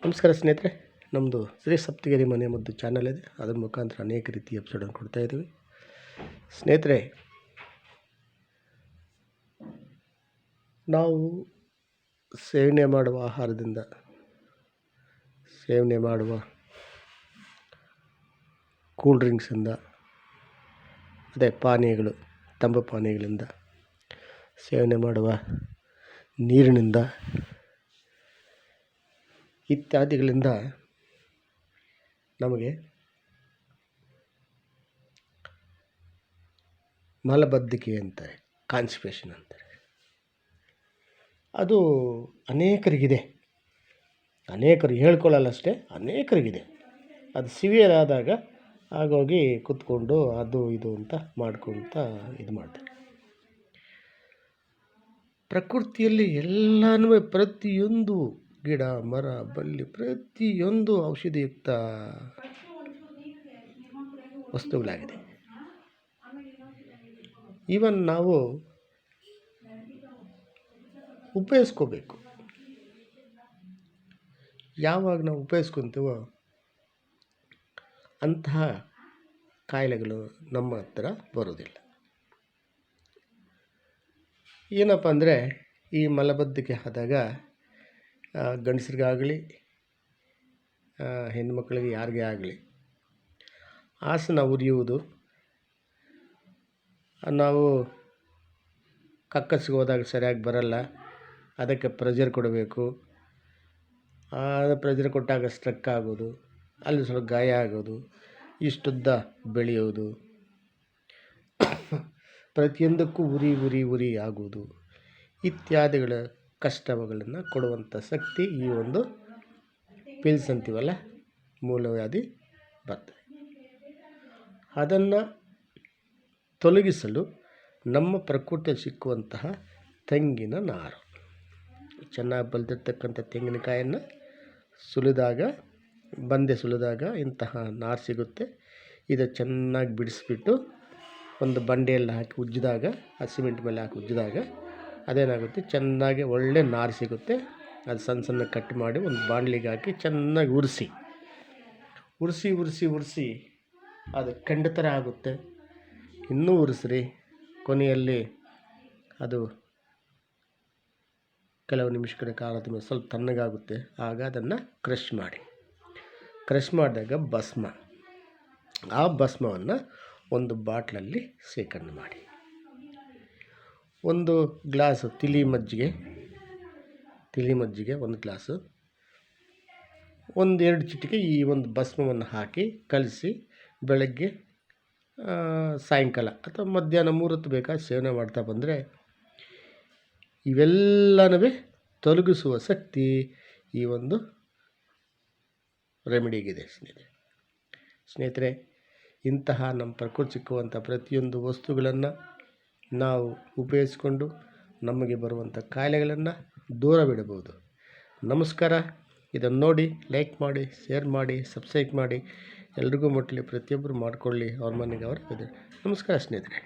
ನಮಸ್ಕಾರ ಸ್ನೇಹಿತರೆ, ನಮ್ಮದು ಶ್ರೀ ಸಪ್ತಗಿರಿ ಮನೆ ಮದ್ದು ಚಾನಲ್ ಇದೆ. ಅದರ ಮುಖಾಂತರ ಅನೇಕ ರೀತಿಯ ಎಪಿಸೋಡನ್ನು ಕೊಡ್ತಾಯಿದ್ದೀವಿ. ಸ್ನೇಹಿತರೆ, ನಾವು ಸೇವನೆ ಮಾಡುವ ಆಹಾರದಿಂದ, ಸೇವನೆ ಮಾಡುವ ಕೂಲ್ ಡ್ರಿಂಕ್ಸಿಂದ, ಅದೇ ಪಾನೀಯಗಳು, ತಂಬು ಪಾನೀಯಗಳಿಂದ, ಸೇವನೆ ಮಾಡುವ ನೀರಿನಿಂದ ಇತ್ಯಾದಿಗಳಿಂದ ನಮಗೆ ಮಲಬದ್ಧತೆ ಅಂತಾರೆ, ಕಾನ್ಸ್ಟಿಪೇಷನ್ ಅಂತಾರೆ. ಅದು ಅನೇಕರಿಗಿದೆ, ಅನೇಕರು ಹೇಳ್ಕೊಳ್ಳಲ್ಲಷ್ಟೇ, ಅನೇಕರಿಗಿದೆ. ಅದು ಸಿವಿಯರ್ ಆದಾಗ ಆಗೋಗಿ ಕೂತ್ಕೊಂಡು ಅದು ಇದು ಅಂತ ಮಾಡ್ಕೊಳ್ತಾ ಇದು ಮಾಡ್ತಾರೆ. ಪ್ರಕೃತಿಯಲ್ಲಿ ಎಲ್ಲನೂ ಪ್ರತಿಯೊಂದು ಗಿಡ ಮರ ಬಳ್ಳಿ ಪ್ರತಿಯೊಂದು ಔಷಧಿಯುಕ್ತ ವಸ್ತುಗಳಾಗಿದೆ. ಈವನ್ ನಾವು ಉಪಯೋಗಿಸ್ಕೋಬೇಕು. ಯಾವಾಗ ನಾವು ಉಪಯೋಗಿಸ್ಕೊತೀವೋ ಅಂತಹ ಕಾಯಿಲೆಗಳು ನಮ್ಮ ಹತ್ರ ಬರೋದಿಲ್ಲ. ಏನಪ್ಪ ಅಂದರೆ, ಈ ಮಲಬದ್ಧತೆ ಆದಾಗ ಗಂಡಸರಿಗಾಗಲಿ ಹೆಣ್ಣುಮಕ್ಕಳಿಗೆ ಯಾರಿಗೇ ಆಗಲಿ ಆಸನ ಉರಿಯುವುದು, ನಾವು ಕಕ್ಕಸಿಗೆ ಹೋದಾಗ ಸರಿಯಾಗಿ ಬರಲ್ಲ, ಅದಕ್ಕೆ ಪ್ರೆಷರ್ ಕೊಡಬೇಕು. ಪ್ರೆಷರ್ ಕೊಟ್ಟಾಗ ಸ್ಟ್ರಕ್ ಆಗೋದು, ಅಲ್ಲಿ ಸ್ವಲ್ಪ ಗಾಯ ಆಗೋದು, ಇಷ್ಟುದ್ದ ಬೆಳೆಯೋದು, ಪ್ರತಿಯೊಂದಕ್ಕೂ ಉರಿ ಆಗುವುದು ಇತ್ಯಾದಿಗಳ ಕಷ್ಟಗಳನ್ನು ಕೊಡುವಂಥ ಶಕ್ತಿ ಈ ಒಂದು ಪಿಲ್ಸ್ ಅಂತೀವಲ್ಲ, ಮೂಲವ್ಯಾಧಿ ಬರ್ತದೆ. ಅದನ್ನು ತೊಲಗಿಸಲು ನಮ್ಮ ಪ್ರಕೃತಿಯಲ್ಲಿ ಸಿಕ್ಕುವಂತಹ ತೆಂಗಿನ ನಾರು, ಚೆನ್ನಾಗಿ ಬಲಿತಿರ್ತಕ್ಕಂಥ ತೆಂಗಿನಕಾಯನ್ನು ಸುಲಿದಾಗ ಇಂತಹ ನಾರು ಸಿಗುತ್ತೆ. ಇದು ಚೆನ್ನಾಗಿ ಬಿಡಿಸ್ಬಿಟ್ಟು ಒಂದು ಬಂಡೆಯಲ್ಲಿ ಹಾಕಿ ಉಜ್ಜಿದಾಗ, ಸಿಮೆಂಟ್ ಮೇಲೆ ಹಾಕಿ ಉಜ್ಜಿದಾಗ ಅದೇನಾಗುತ್ತೆ, ಚೆನ್ನಾಗಿ ಒಳ್ಳೆ ನಾರು ಸಿಗುತ್ತೆ. ಅದು ಸಣ್ಣ ಕಟ್ ಮಾಡಿ ಒಂದು ಬಾಣಲಿಗೆ ಹಾಕಿ ಚೆನ್ನಾಗಿ ಉರಿಸಿ ಅದು ಕೆಂಡ ಥರ ಆಗುತ್ತೆ. ಇನ್ನೂ ಉರಿಸ್ರಿ, ಕೊನೆಯಲ್ಲಿ ಅದು ಕೆಲವು ನಿಮಿಷಗಳ ಕಾಲ ತುಂಬ ಸ್ವಲ್ಪ ತಣ್ಣಗಾಗುತ್ತೆ. ಆಗ ಅದನ್ನು ಕ್ರಷ್ ಮಾಡಿದಾಗ ಭಸ್ಮ, ಆ ಭಸ್ಮವನ್ನು ಒಂದು ಬಾಟ್ಲಲ್ಲಿ ಶೇಖರಣೆ ಮಾಡಿ, ಒಂದು ಗ್ಲಾಸು ತಿಳಿ ಮಜ್ಜಿಗೆ ಒಂದು ಗ್ಲಾಸು, 1-2 ಚಿಟಿಕೆ ಈ ಒಂದು ಭಸ್ಮವನ್ನು ಹಾಕಿ ಕಲಸಿ ಬೆಳಗ್ಗೆ ಸಾಯಂಕಾಲ ಅಥವಾ ಮಧ್ಯಾಹ್ನ 3 ಹೊತ್ತು ಬೇಕಾದ ಸೇವನೆ ಮಾಡ್ತಾ ಬಂದರೆ ಇವೆಲ್ಲನೂ ತೊಲಗಿಸುವ ಶಕ್ತಿ ಈ ಒಂದು ರೆಮಿಡಿಗಿದೆ. ಸ್ನೇಹಿತರೆ, ಇಂತಹ ನಮ್ಮ ಪ್ರಕೃತಿ ಸಿಕ್ಕುವಂಥ ಪ್ರತಿಯೊಂದು ವಸ್ತುಗಳನ್ನು ನಾವು ಉಪಯೋಗಿಸ್ಕೊಂಡು ನಮಗೆ ಬರುವಂಥ ಕಾಯಿಲೆಗಳನ್ನು ದೂರವಿಡಬಹುದು. ನಮಸ್ಕಾರ. ಇದನ್ನು ನೋಡಿ ಲೈಕ್ ಮಾಡಿ, ಶೇರ್ ಮಾಡಿ, ಸಬ್ಸ್ಕ್ರೈಬ್ ಮಾಡಿ, ಎಲ್ರಿಗೂ ಮುಟ್ಟಲಿ, ಪ್ರತಿಯೊಬ್ಬರು ಮಾಡಿಕೊಳ್ಳಿ, ಅವ್ರ ಮನೆಗೆ ಅವರು ಇದೆ. ನಮಸ್ಕಾರ ಸ್ನೇಹಿತರೆ.